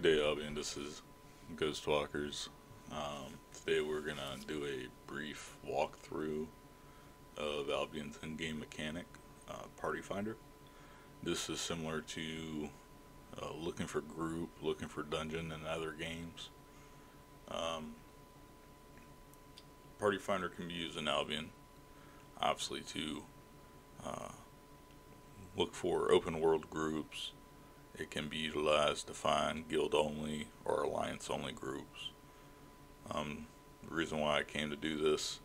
Good day, Albion. This is Ghostwalkers. Today we're gonna do a brief walkthrough of Albion's in-game mechanic, Party Finder. This is similar to looking for group, looking for dungeon, and other games. Party Finder can be used in Albion, obviously, to look for open world groups. It can be utilized to find guild only or alliance only groups. The reason why I came to do this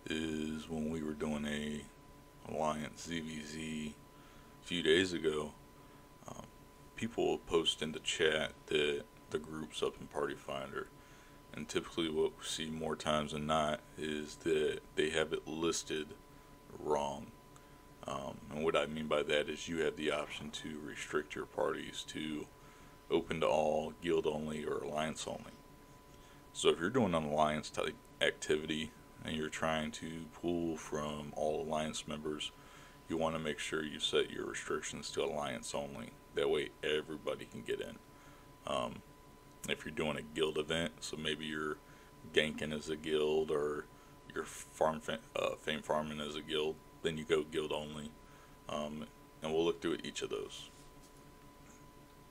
is when we were doing a alliance ZVZ a few days ago, people will post in the chat that the group's up in Party Finder, and typically what we see more times than not is that they have it listed wrong. And what I mean by that is you have the option to restrict your parties to open to all, guild only, or alliance only. So if you're doing an alliance type activity and you're trying to pull from all alliance members, you want to make sure you set your restrictions to alliance only. That way everybody can get in. If you're doing a guild event, so maybe you're ganking as a guild or you're fame farming as a guild, then you go guild only, and we'll look through each of those.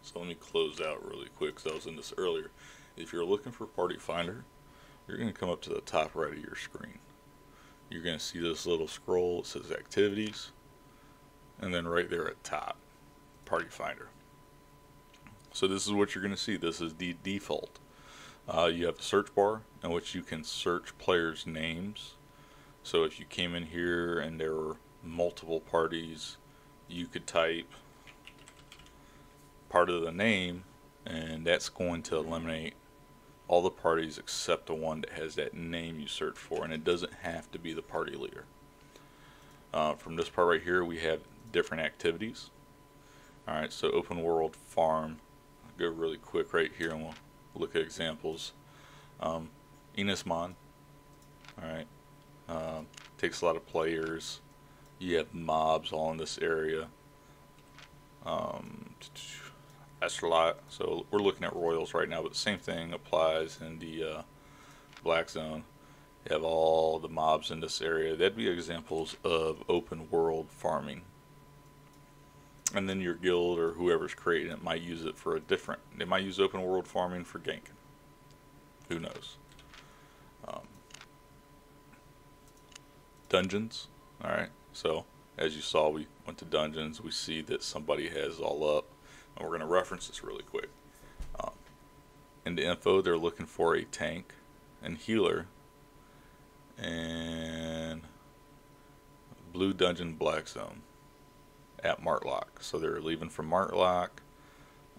So let me close out really quick because I was in this earlier. If you're looking for Party Finder, you're going to come up to the top right of your screen. You're going to see this little scroll. It says Activities, and then right there at top, Party Finder. So this is what you're going to see. This is the default. You have a search bar in which you can search players' names. So if you came in here and there were multiple parties, you could type part of the name, and that's going to eliminate all the parties except the one that has that name you search for, and it doesn't have to be the party leader. From this part right here, we have different activities. Alright, so open world farm. I'll go really quick right here and we'll look at examples. Enismon. Alright. Takes a lot of players. You have mobs all in this area. Astrolot. So we're looking at royals right now, but the same thing applies in the black zone. You have all the mobs in this area. That'd be examples of open world farming. And then your guild or whoever's creating it might use it for a different. They might use open world farming for ganking. Who knows? Dungeons. Alright, so as you saw, we went to dungeons. We see that somebody has all up, and we're going to reference this really quick. In the info, they're looking for a tank and healer and blue dungeon black zone at Martlock. So they're leaving from Martlock.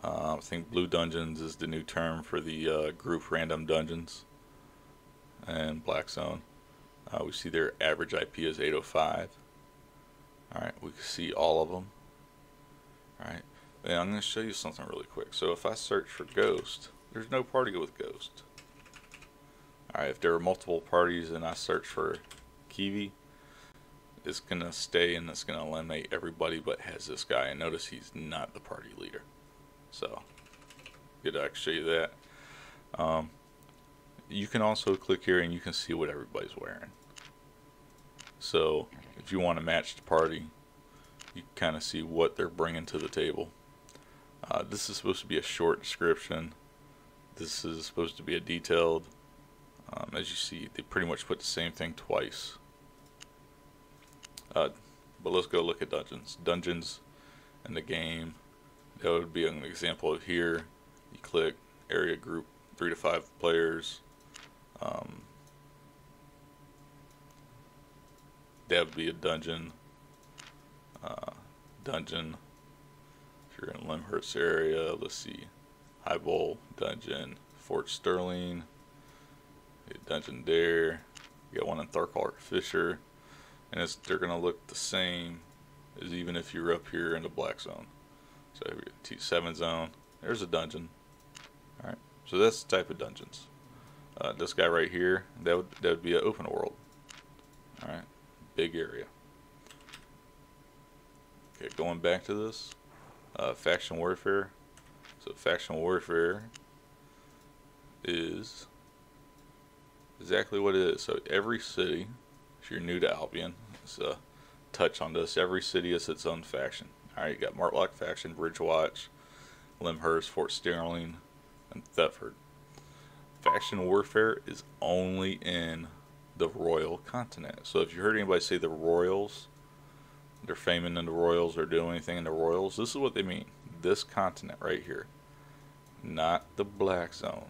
I think blue dungeons is the new term for the group random dungeons and black zone. We see their average IP is 805. Alright, we can see all of them. Alright, and I'm going to show you something really quick. So if I search for Ghost, there's no party with Ghost. Alright, if there are multiple parties and I search for Kiwi, it's going to stay and it's going to eliminate everybody but has this guy. And notice he's not the party leader. So, good to show you that. You can also click here and you can see what everybody's wearing. So if you want to match the party, you can kind of see what they're bringing to the table. This is supposed to be a short description. This is supposed to be a detailed. As you see, they pretty much put the same thing twice. But let's go look at dungeons. Dungeons in the game. That would be an example of here. You click area group 3 to 5 players. That would be a dungeon. Dungeon. If you're in Limhurst area, let's see. High Bowl dungeon, Fort Sterling. A dungeon there. You got one in Tharkalk Fisher, and they're gonna look the same as even if you're up here in the black zone. So T7 zone. There's a dungeon. All right. So that's the type of dungeons. This guy right here, that would be an open world. All right. Big area. Okay, going back to this, faction warfare. So faction warfare is exactly what it is. So every city, if you're new to Albion, it's a touch on this. Every city is its own faction. Alright, you got Martlock faction, Bridgewatch, Lyndhurst, Fort Sterling, and Thetford. Faction warfare is only in the Royal Continent. So if you heard anybody say the Royals, they're faming in the Royals or doing anything in the Royals, this is what they mean. This continent right here. Not the Black Zone.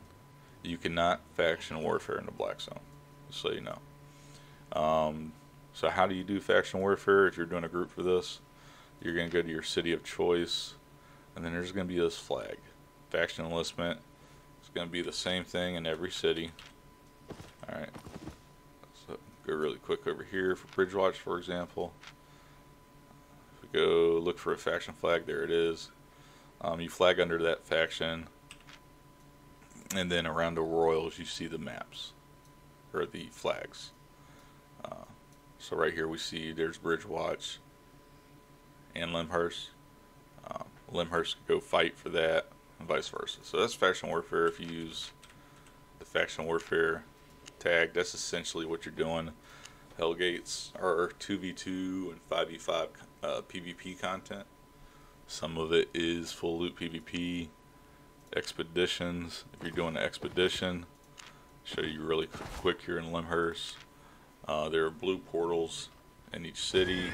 You cannot faction warfare in the Black Zone, just so you know. So how do you do faction warfare if you're doing a group for this? You're going to go to your city of choice, and then there's going to be this flag. Faction enlistment. It's going to be the same thing in every city. Alright. So go really quick over here for Bridgewatch, for example. If we go look for a faction flag, there it is. You flag under that faction, and then around the Royals you see the maps, or the flags. So right here we see there's Bridgewatch and Lyndhurst. Lyndhurst could go fight for that, and vice versa. So that's faction warfare. If you use the faction warfare tag, that's essentially what you're doing. Hellgates are 2v2 and 5v5 PvP content. Some of it is full loot PvP. Expeditions, if you're doing an expedition, show you really quick here in Lyndhurst. There are blue portals in each city.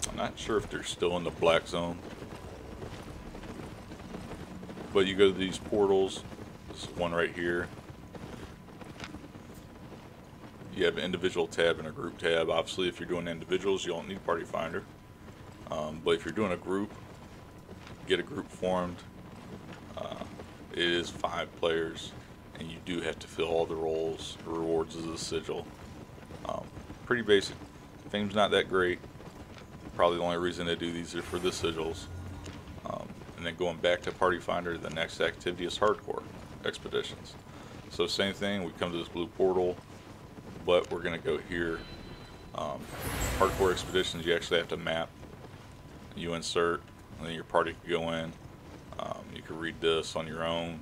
I'm not sure if they're still in the Black Zone, but you go to these portals. This is one right here. You have an individual tab and a group tab. Obviously, if you're doing individuals, you don't need Party Finder. But if you're doing a group, get a group formed. It is 5 players, and you do have to fill all the roles. The rewards is a sigil. Pretty basic. Fame's not that great. Probably the only reason they do these are for the sigils. And then going back to Party Finder, the next activity is hardcore expeditions. So same thing, we come to this blue portal, but we're going to go here. Hardcore expeditions, you actually have to map. You insert, and then your party can go in. You can read this on your own.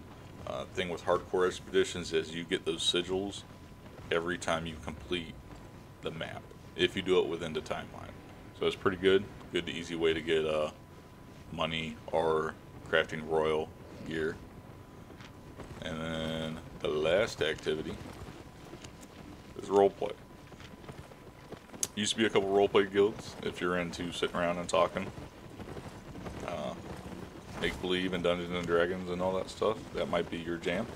Thing with hardcore expeditions is you get those sigils every time you complete the map, if you do it within the timeline. So it's pretty good. Good, easy way to get money or crafting royal gear. And then the last activity is roleplay. Used to be a couple roleplay guilds if you're into sitting around and talking. Make believe in Dungeons and Dragons and all that stuff. That might be your jam.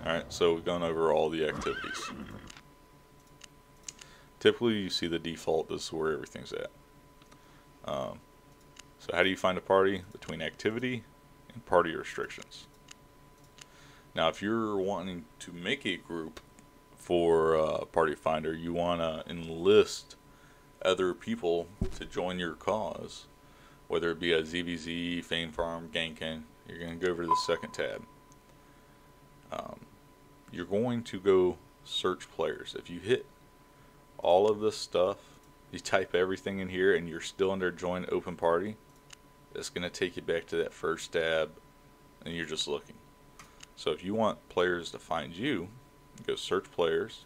Alright, so we've gone over all the activities. Typically you see the default, this is where everything's at. So how do you find a party? Between activity and party restrictions. Now if you're wanting to make a group for Party Finder, you want to enlist other people to join your cause. Whether it be a ZVZ, Fame Farm, Ganking, you're going to go over to the second tab. You're going to go search players. If you hit all of this stuff, you type everything in here and you're still under join open party, it's going to take you back to that first tab and you're just looking. So if you want players to find you, go search players,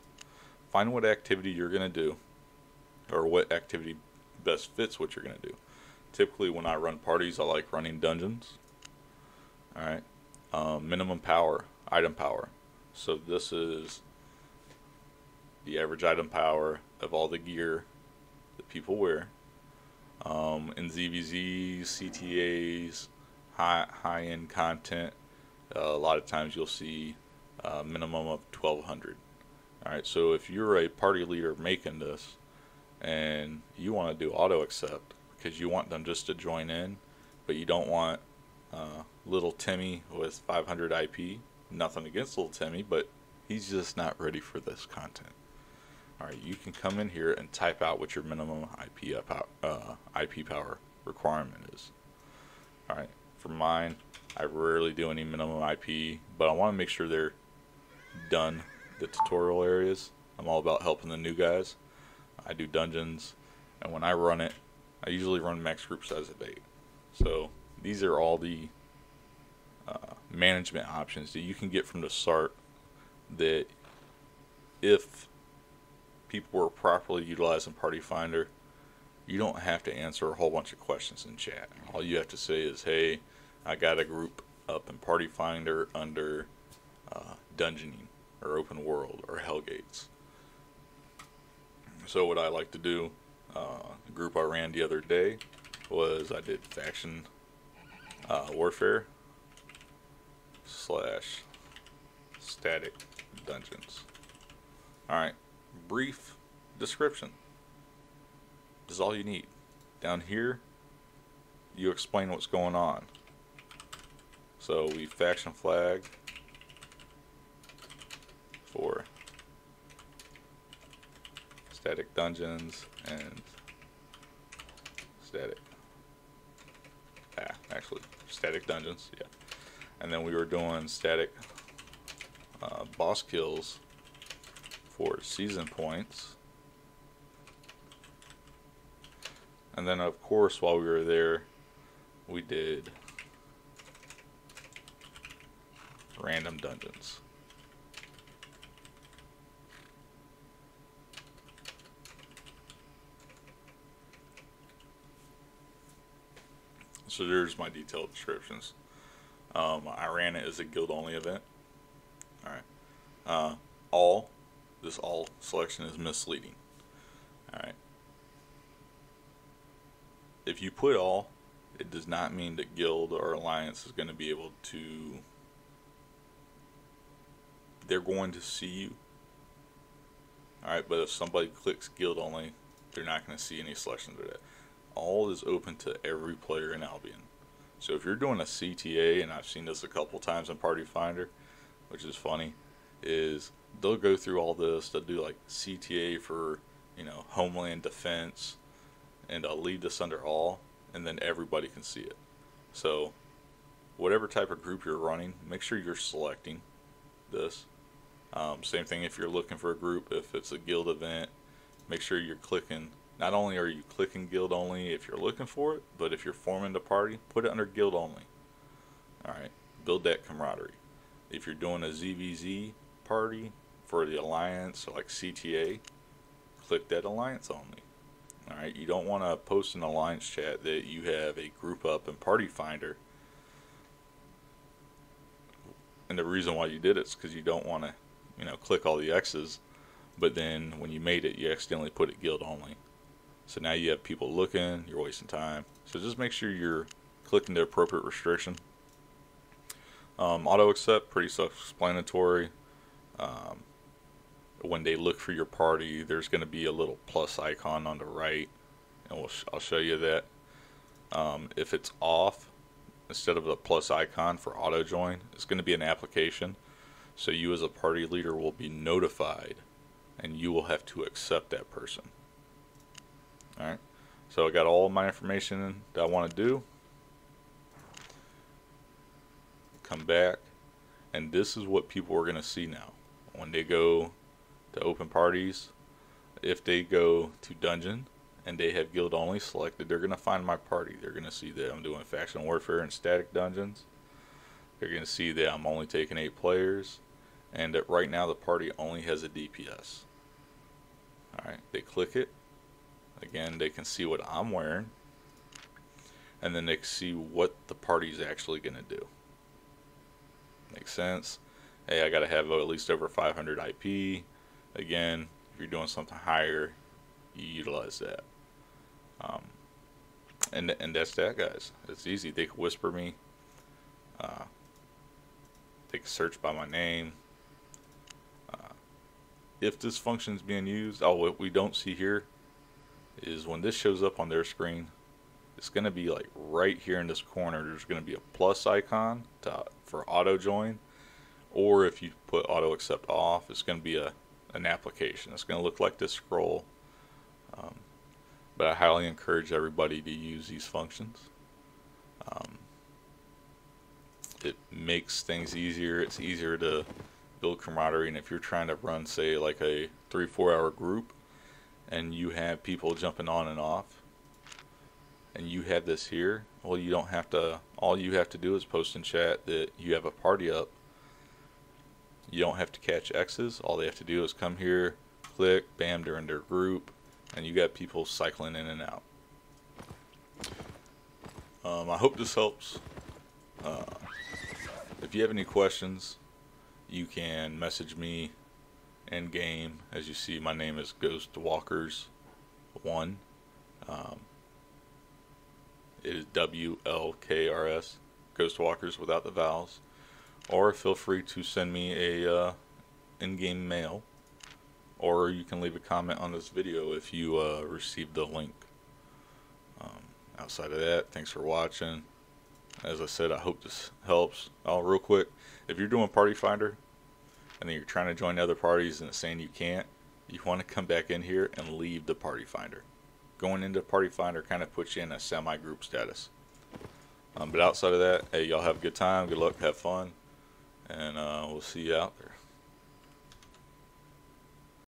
find what activity you're going to do, or what activity best fits what you're going to do. Typically when I run parties, I like running dungeons. Alright. Minimum power, item power. So this is the average item power of all the gear that people wear. In ZVZs, CTAs, high-end content, a lot of times you'll see a minimum of 1200. Alright, so if you're a party leader making this and you want to do auto accept, because you want them just to join in, but you don't want little Timmy with 500 IP. Nothing against little Timmy, but he's just not ready for this content. Alright, you can come in here and type out what your minimum IP power requirement is. Alright, for mine, I rarely do any minimum IP, but I want to make sure they're done the tutorial areas. I'm all about helping the new guys. I do dungeons, and when I run it, I usually run max group size of 8. So these are all the management options that you can get from the start, that if people were properly utilizing Party Finder, you don't have to answer a whole bunch of questions in chat. All you have to say is, hey, I got a group up in Party Finder under dungeoning or open world or Hellgates. So what I like to do, the group I ran the other day was I did faction warfare / static dungeons. Alright, brief description. This is all you need. Down here, you explain what's going on. So we faction flag for static dungeons and static dungeons, yeah. And then we were doing static boss kills for season points. And then of course while we were there, we did random dungeons. So there's my detailed descriptions. I ran it as a guild only event. Alright. This all selection is misleading. Alright. If you put all, it does not mean that guild or alliance is going to be able to, they're going to see you. Alright, but if somebody clicks guild only, they're not going to see any selections of that. All is open to every player in Albion. So if you're doing a CTA, and I've seen this a couple times in Party Finder, which is funny, is they'll go through all this. They'll do like CTA for, Homeland Defense, and I'll leave this under all, and then everybody can see it. So whatever type of group you're running, make sure you're selecting this. Same thing if you're looking for a group. If it's a guild event, make sure you're clicking. Not only are you clicking guild only if you're looking for it, but if you're forming the party, put it under guild only. Alright, build that camaraderie. If you're doing a ZVZ party for the alliance, like CTA, click that alliance only. Alright, you don't want to post in alliance chat that you have a group up in Party Finder. And the reason why you did it is because you don't want to, click all the X's, but then when you made it, you accidentally put it guild only. So now you have people looking, you're wasting time. So just make sure you're clicking the appropriate restriction. Auto accept, pretty self-explanatory. When they look for your party, there's going to be a little plus icon on the right, and I'll show you that. If it's off, instead of the plus icon for auto join, it's going to be an application. So you as a party leader will be notified, and you will have to accept that person. Alright, so I got all my information that I want to do. Come back, and this is what people are going to see now. When they go to open parties, if they go to dungeon and they have guild only selected, they're going to find my party. They're going to see that I'm doing faction warfare and static dungeons. They're going to see that I'm only taking 8 players, and that right now the party only has a DPS. Alright, they click it. Again, they can see what I'm wearing, and then they can see what the party's actually going to do. Makes sense? Hey, I got to have at least over 500 IP. Again, if you're doing something higher, you utilize that. And that's that, guys. It's easy. They can whisper me. They can search by my name. If this function is being used, what we don't see here is when this shows up on their screen, it's going to be like right here in this corner. There's going to be a plus icon for auto join, or if you put auto accept off, it's going to be an application. It's going to look like this scroll. But I highly encourage everybody to use these functions. It makes things easier. It's easier to build camaraderie, and if you're trying to run, say, like a 3-4 hour group, and you have people jumping on and off, and you have this here, well, you don't have to, all you have to do is post in chat that you have a party up. You don't have to catch X's. All they have to do is come here, click, bam, they're in their group, and you got people cycling in and out. I hope this helps. If you have any questions, you can message me in game. As you see, my name is Ghostwalkers1. It is WLKRS, Ghostwalkers without the vowels. Or feel free to send me a in-game mail, or you can leave a comment on this video if you received the link. Outside of that, thanks for watching. As I said, I hope this helps. Oh, real quick, if you're doing Party Finder and then you're trying to join other parties and it's saying you can't, you want to come back in here and leave the Party Finder. Going into Party Finder kind of puts you in a semi-group status. But outside of that, hey, y'all have a good time, good luck, have fun, and we'll see you out there.